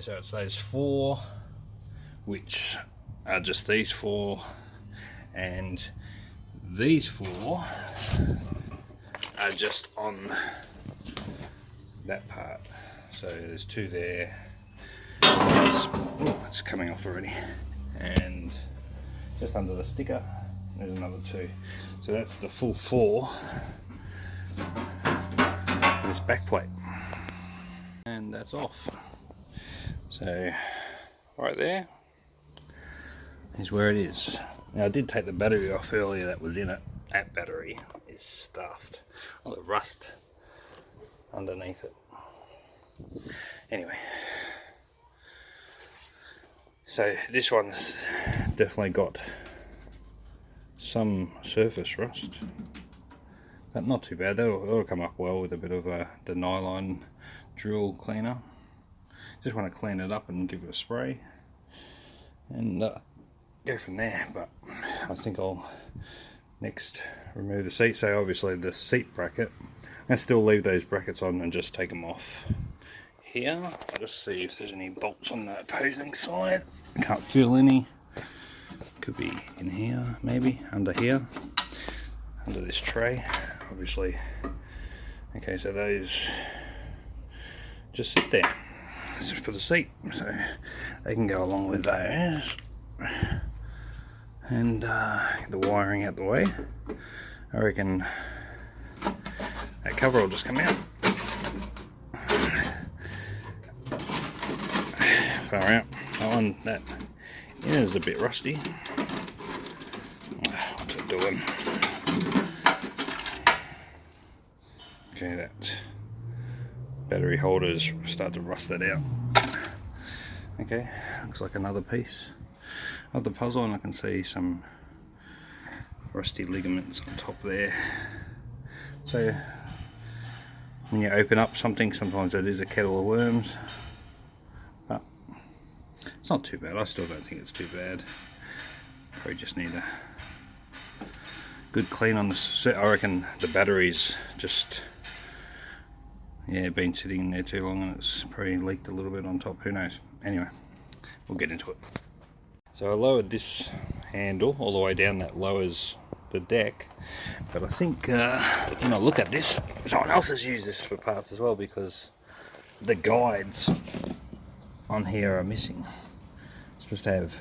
so it's those four, which are just these four, and these four are just on that part. So there's two there. It's coming off already, and just under the sticker there's another two. So that's the full four for this back plate, and that's off. So right there is where it is. Now I did take the battery off earlier that was in it. That battery is stuffed. All the rust underneath it. Anyway, so this one's definitely got some surface rust, but not too bad. That'll come up well with a bit of the nylon drill cleaner. Just want to clean it up and give it a spray and go from there. But I think I'll next remove the seat. So obviously the seat bracket, I still leave those brackets on and just take them off here. I'll just see if there's any bolts on the opposing side. I can't feel any. Could be in here, maybe under here, under this tray, obviously. Okay, so those just sit there. This is for the seat, so they can go along with those. And get the wiring out the way. I reckon that cover will just come out. Far out. That one, that is a bit rusty. What's it doing? Okay, that battery holders start to rust that out. Okay, looks like another piece of the puzzle, and I can see some rusty ligaments on top there. So when you open up something, sometimes it is a kettle of worms, but it's not too bad. I still don't think it's too bad. Probably just need a good clean on the set. I reckon the battery's just been sitting in there too long, and it's probably leaked a little bit on top. Who knows? Anyway, we'll get into it. So I lowered this handle all the way down. That lowers the deck, but I think when I look at this, someone else has used this for parts as well, because the guides on here are missing. It's supposed to have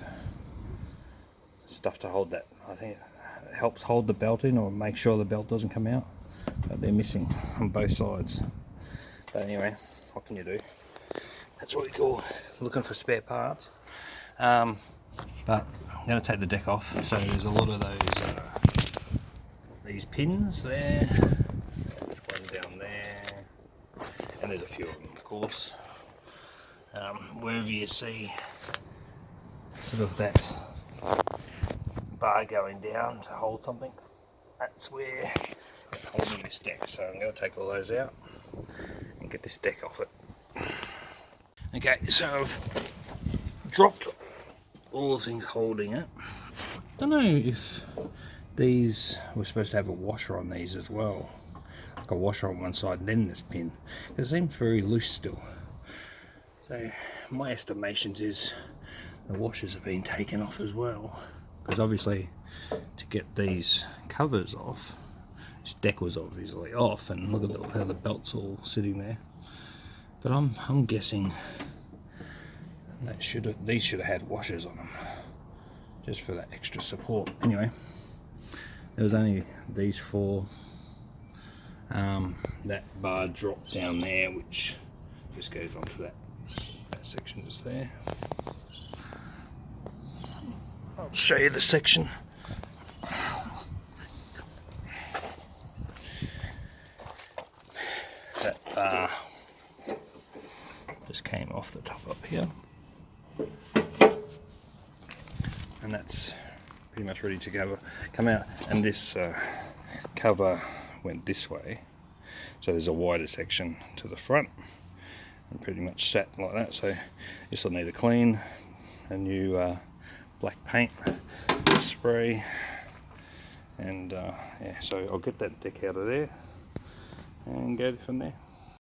stuff to hold that. I think it helps hold the belt in or make sure the belt doesn't come out, but they're missing on both sides. But anyway, what can you do? That's what we call looking for spare parts. But I'm going to take the deck off. So there's a lot of those these pins there. There's one down there, and there's a few of them, of course. Wherever you see sort of that bar going down to hold something, that's where it's holding this deck. So I'm going to take all those out and get this deck off it. Okay, so I've dropped all the things holding it. I don't know if these were supposed to have a washer on these as well, like a washer on one side and then this pin. It seems very loose still. So my estimations is the washers have been taken off as well, because obviously to get these covers off, this deck was obviously off, and look at how the belt's all sitting there. But I'm guessing that these should have had washers on them, just for that extra support. Anyway, there was only these four. That bar dropped down there, which just goes onto that section just there. I'll show you the section. That bar just came off the top up here, and that's pretty much ready to come out. And this cover went this way, so there's a wider section to the front, and pretty much sat like that. So this will need a clean, a new black paint spray, and yeah, so I'll get that deck out of there and go from there.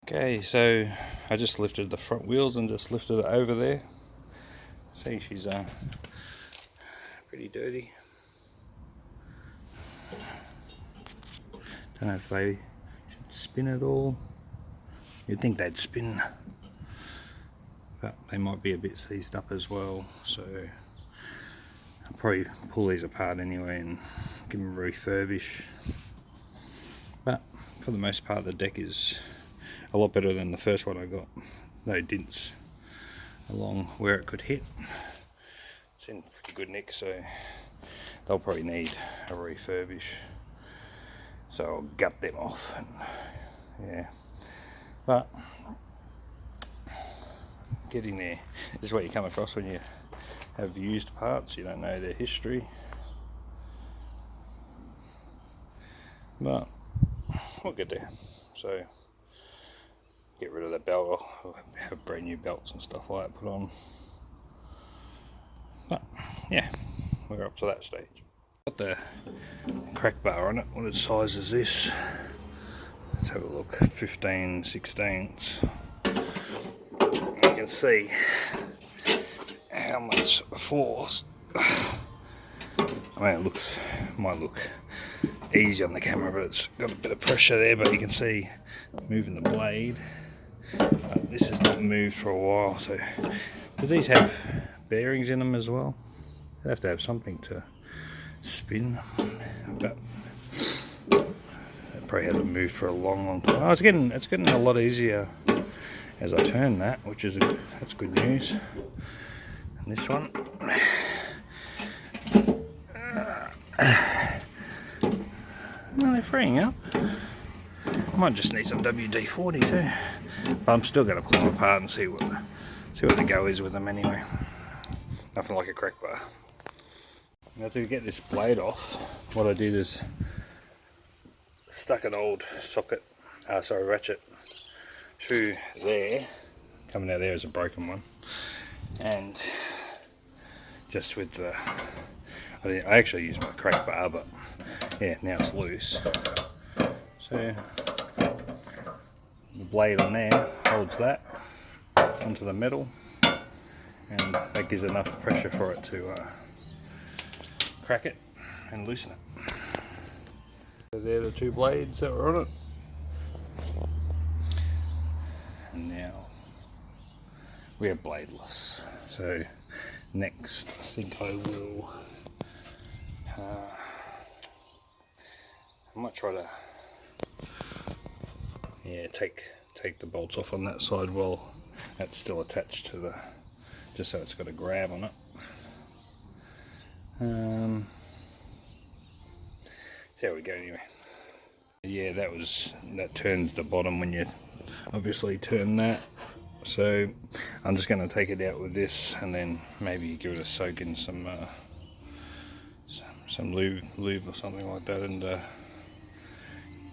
Okay, so I just lifted the front wheels and just lifted it over there. See, she's pretty dirty. Don't know if they should spin it all. You'd think they'd spin, but they might be a bit seized up as well, so I'll probably pull these apart anyway and give them a refurbish. But for the most part, the deck is a lot better than the first one I got. No dents along where it could hit. It's in pretty good nick, so they'll probably need a refurbish. So I'll gut them off. And, yeah, but getting there is what you come across when you have used parts. You don't know their history, but we'll get there. So get rid of the belt. I'll have brand new belts and stuff like that put on. But yeah, we're up to that stage. Got the crack bar on it. What size is this? Let's have a look. 15/16. You can see how much force. I mean, it might look easy on the camera, but it's got a bit of pressure there. But you can see moving the blade. This has not moved for a while. So, do these have bearings in them as well? They have to have something to spin, but it probably hasn't moved for a long time. Oh, it's getting a lot easier as I turn that, which is that's good news. And this one, well, they're freeing up. I might just need some WD-40 too, but I'm still going to pull them apart and see what the go is with them anyway. Nothing like a crack bar. Now to get this blade off, what I did is stuck an old ratchet through there. Coming out there is a broken one, and just with the, I actually used my crack bar, but yeah, now it's loose. So the blade on there holds that onto the metal, and that gives enough pressure for it to crack it and loosen it. So they're the two blades that were on it. And now we are bladeless. So next, I think I will. I might try to, take the bolts off on that side while that's still attached to the, just so it's got a grab on it. See how we go anyway. Yeah, that turns the bottom when you obviously turn that. So I'm just going to take it out with this and then maybe give it a soak in some lube or something like that, and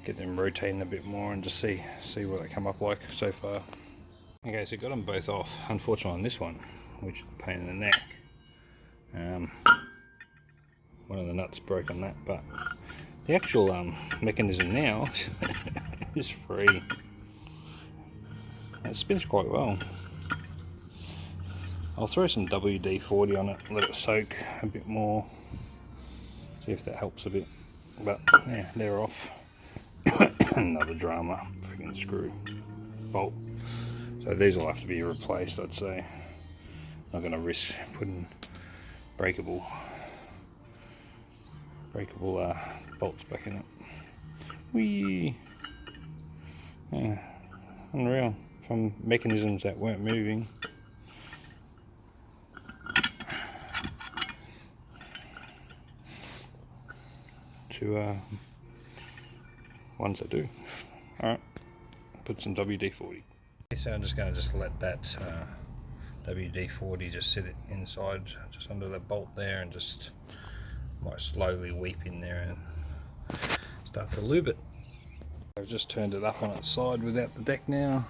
get them rotating a bit more and just see what they come up like so far. Okay, so got them both off. Unfortunately on this one, which is a pain in the neck, one of the nuts broke on that, but the actual mechanism now is free. It spins quite well. I'll throw some WD-40 on it, let it soak a bit more, see if that helps a bit. But yeah, they're off. Another drama, freaking screw bolt. So these will have to be replaced, I'd say. Not going to risk putting breakable bolts back in it. Whee! Yeah, unreal. From mechanisms that weren't moving to ones that do. Alright, put some WD-40. So I'm just going to let that WD-40 just sit it inside, just under the bolt there, and just might slowly weep in there and start to lube it. I've just turned it up on its side without the deck now.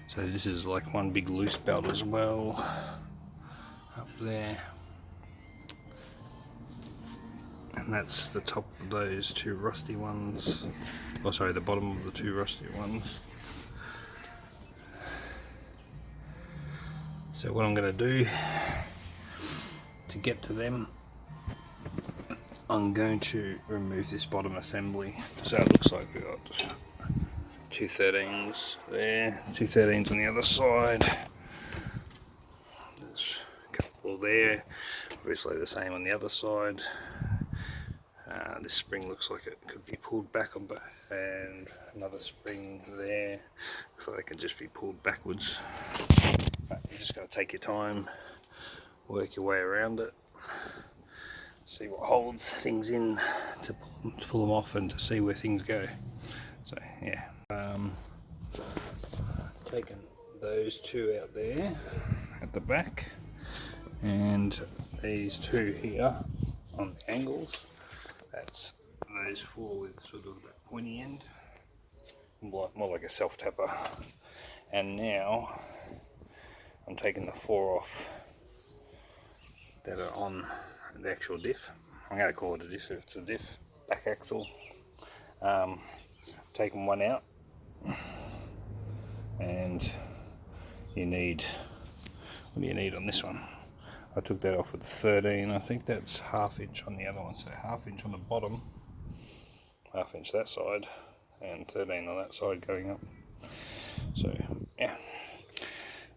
So this is like one big loose belt as well, up there. And that's the top of those two rusty ones. Oh sorry, the bottom of the two rusty ones. So what I'm going to do to get to them, I'm going to remove this bottom assembly. So it looks like we've got 213s there, 213s on the other side. There's a couple there, obviously the same on the other side. This spring looks like it could be pulled back on both, and another spring there. Looks like it can just be pulled backwards. But you just got to take your time, work your way around it, see what holds things in to pull them off and to see where things go. So yeah, taking those two out there at the back, and these two here on the angles. That's those four with sort of that pointy end, more like a self tapper. And now I'm taking the four off that are on the actual diff. I'm going to call it a diff if it's a diff, back axle. Taking one out, and you need, what do you need on this one? I took that off with 13. I think that's 1/2 inch on the other one, so 1/2 inch on the bottom, 1/2 inch that side, and 13 on that side going up. So yeah,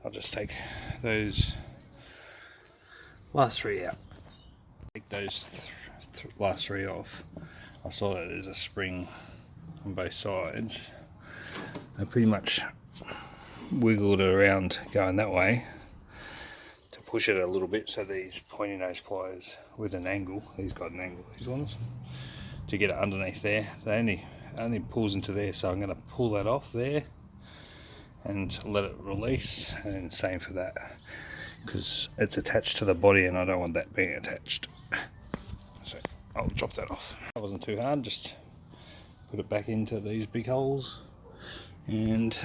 I'll just take those last three out. Take those last three off. I saw that there's a spring on both sides. I pretty much wiggled it around going that way to push it a little bit, so these pointy nose pliers with an angle, these got an angle, these ones, to get it underneath there. They only pulls into there, so I'm going to pull that off there and let it release, and same for that, because it's attached to the body and I don't want that being attached. So I'll drop that off. That wasn't too hard, just put it back into these big holes and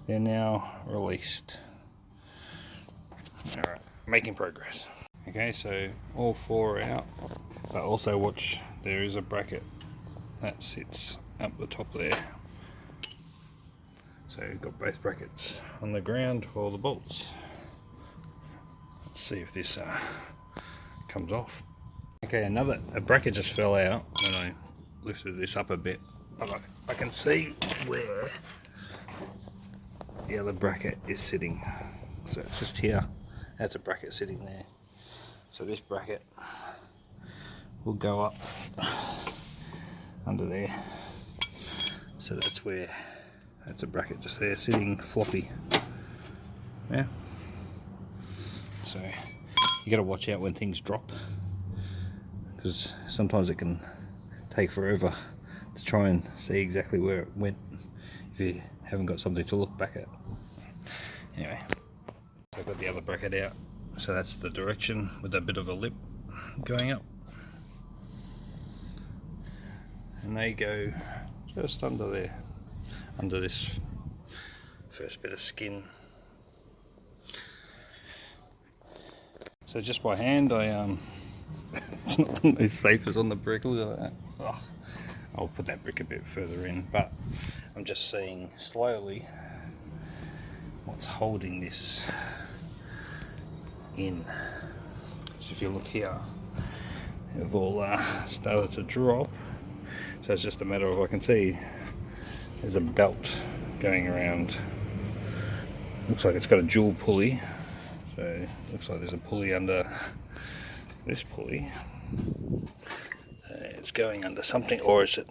they're now released. Alright, making progress. Okay, so all four are out, but also watch, there is a bracket that sits up the top there. So you've got both brackets on the ground for all the bolts. Let's see if this comes off. Okay, a bracket just fell out when I lifted this up a bit. But I can see where the other bracket is sitting. So it's just here. That's a bracket sitting there. So this bracket will go up under there. So that's where, that's a bracket just there sitting floppy. Yeah. So you got to watch out when things drop, because sometimes it can take forever to try and see exactly where it went if you haven't got something to look back at. Anyway, I've got the other bracket out, so that's the direction with a bit of a lip going up, and they go just under there, under this first bit of skin. So just by hand, it's not the most safest on the brick. Look at that. Oh, I'll put that brick a bit further in, but I'm just seeing slowly what's holding this in. So if you look here, they've all started to drop. So it's just a matter of, I can see there's a belt going around. Looks like it's got a dual pulley. So it looks like there's a pulley under this pulley. It's going under something, or is it,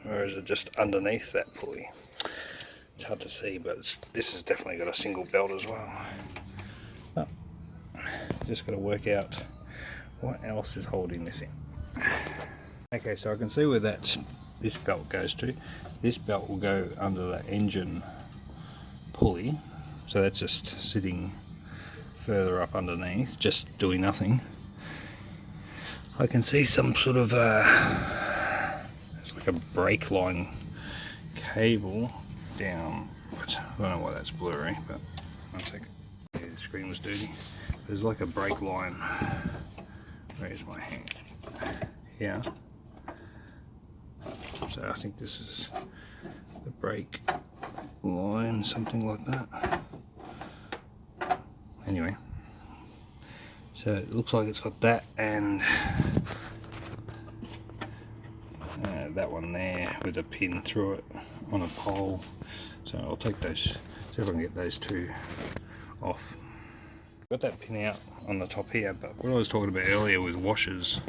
or is it just underneath that pulley? It's hard to see, but this has definitely got a single belt as well. But just got to work out what else is holding this in. Okay, so I can see where this belt goes to. This belt will go under the engine pulley, so that's just sitting further up underneath, just doing nothing. I can see some sort of it's like a brake line cable down. I don't know why that's blurry, but one second. Yeah, the screen was dirty. There's like a brake line. Where's my hand? here. So I think this is the brake line, something like that. Anyway, so it looks like it's got that and that one there with a pin through it on a pole. So I'll take those, see if I can get those two off. Got that pin out on the top here, but what I was talking about earlier with washers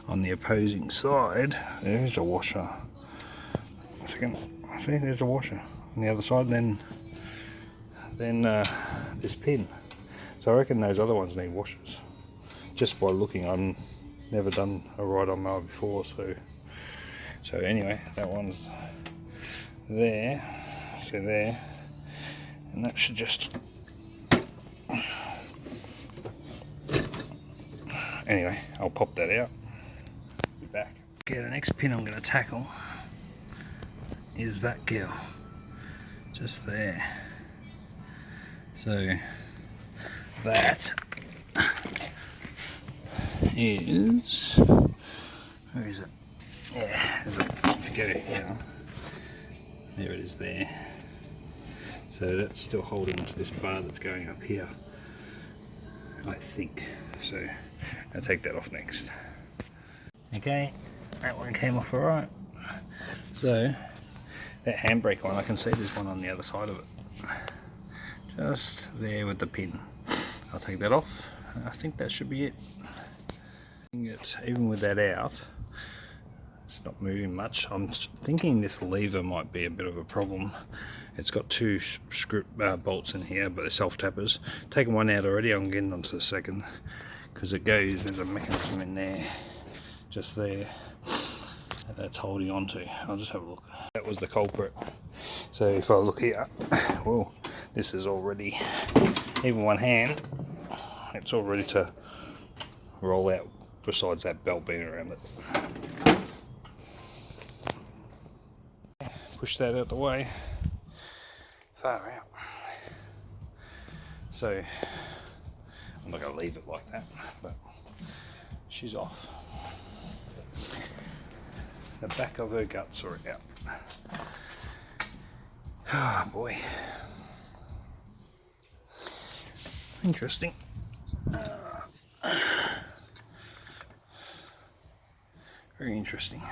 on the opposing side, there's a washer. A second, see, there's a washer on the other side, and then this pin. So I reckon those other ones need washers. Just by looking, I've never done a ride-on mower before, so anyway, that one's there, so there, and that should just, anyway, I'll pop that out, be back. Okay, the next pin I'm going to tackle is that girl, just there. So that is, where is it? Yeah, there's a, if you go here, there it is there. So that's still holding to this bar that's going up here, I think. So I'll take that off next. Okay, that one came off alright. So that handbrake one, I can see there's one on the other side of it. Just there with the pin. I'll take that off. I think that should be it. Even with that out, it's not moving much. I'm thinking this lever might be a bit of a problem. It's got two screw bolts in here, but they're self-tappers. Taken one out already, I'm getting onto the second. Because it goes, there's a mechanism in there, just there, that's holding on to. I'll just have a look. That was the culprit. So if I look here, well, this is already, even one hand, it's all ready to roll out, besides that belt being around it. Push that out the way, far out. So I'm not going to leave it like that, but she's off. The back of her guts are out. Oh boy. Interesting. Very interesting.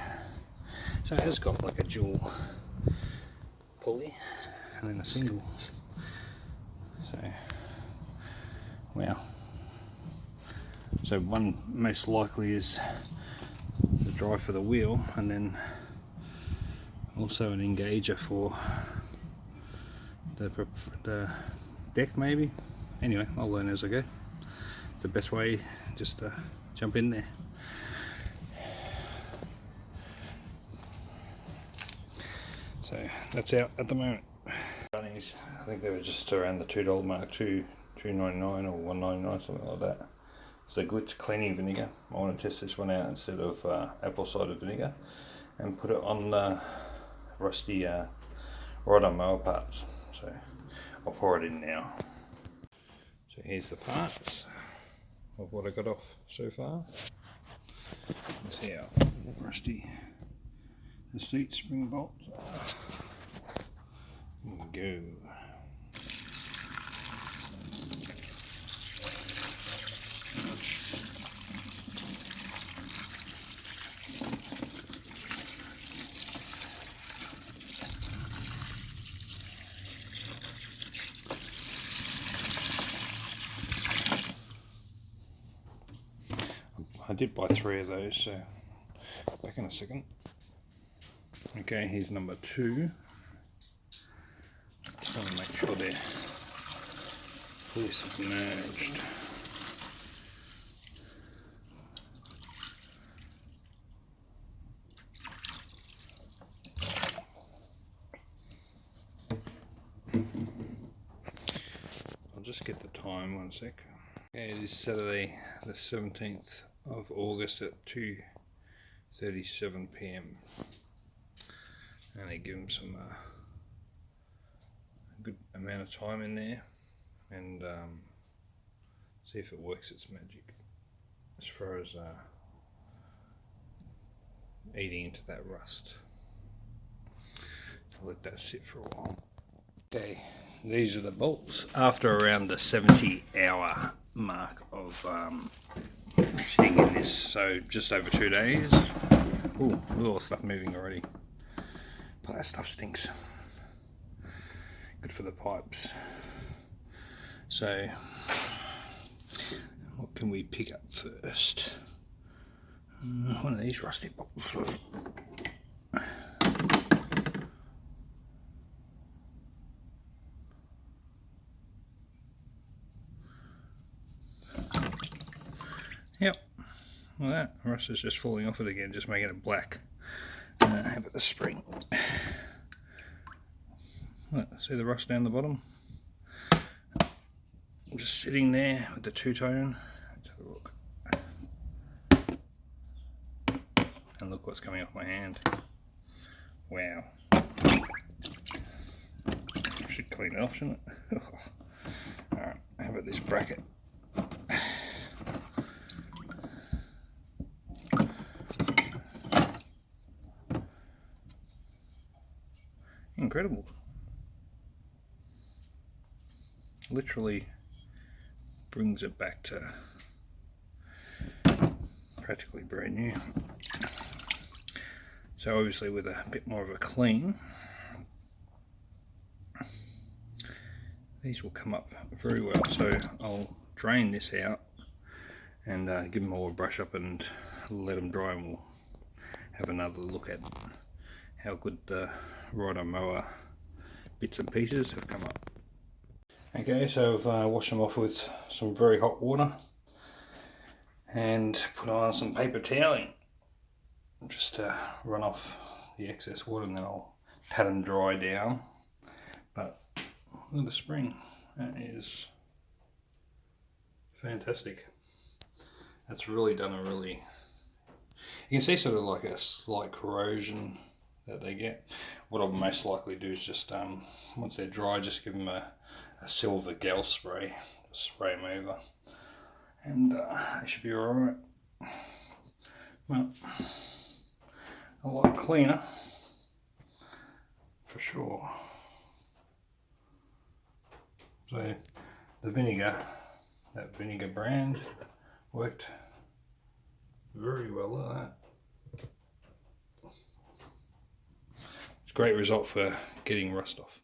So it has got like a dual pulley and then a single. So, wow. So one most likely is the drive for the wheel, and then also an engager for the deck maybe. Anyway, I'll learn as I go. It's the best way, just to jump in there. So that's out at the moment. Bunnies, I think they were just around the $2 mark, $2.99 or $1.99, something like that. It's the Glitz cleaning vinegar. I want to test this one out instead of apple cider vinegar, and put it on the rusty ride-on mower parts. So I'll pour it in now. So here's the parts of what I got off so far. Let's see how rusty the seat spring bolt. There we go. I did buy 3 of those, so back in a second. Okay, here's number 2. Just want to make sure they're fully submerged. I'll just get the time, one sec. Okay, it is Saturday the 17th of August at 2:37 p.m. and I give them some good amount of time in there, and see if it works its magic as far as eating into that rust. I'll let that sit for a while. Okay, these are the bolts. After around the 70-hour mark of sitting in this, so just over 2 days. Ooh, all the stuff moving already. But that stuff stinks. Good for the pipes. So, what can we pick up first? One of these rusty bolts. Yep, well that rust is just falling off it again, just making it black. How about the spring? Look, see the rust down the bottom? I'm just sitting there with the two-tone. Let's have a look. And look what's coming off my hand. Wow. I should clean it off, shouldn't it? Alright, how about this bracket? Incredible. Literally brings it back to practically brand new. So obviously with a bit more of a clean, these will come up very well. So I'll drain this out and give them all a brush up and let them dry, and we'll have another look at how good the Rider mower bits and pieces have come up. Okay, so I've washed them off with some very hot water and put on some paper toweling just to run off the excess water, and then I'll pat them dry down. But look at the spring, that is fantastic. That's really done a really, you can see sort of like a slight corrosion that they get. What I'll most likely do is just once they're dry, just give them a silver gel spray, spray them over, and they should be alright. Well, a lot cleaner for sure. So the vinegar, that vinegar brand, worked very well. Look at that. It's a great result for getting rust off.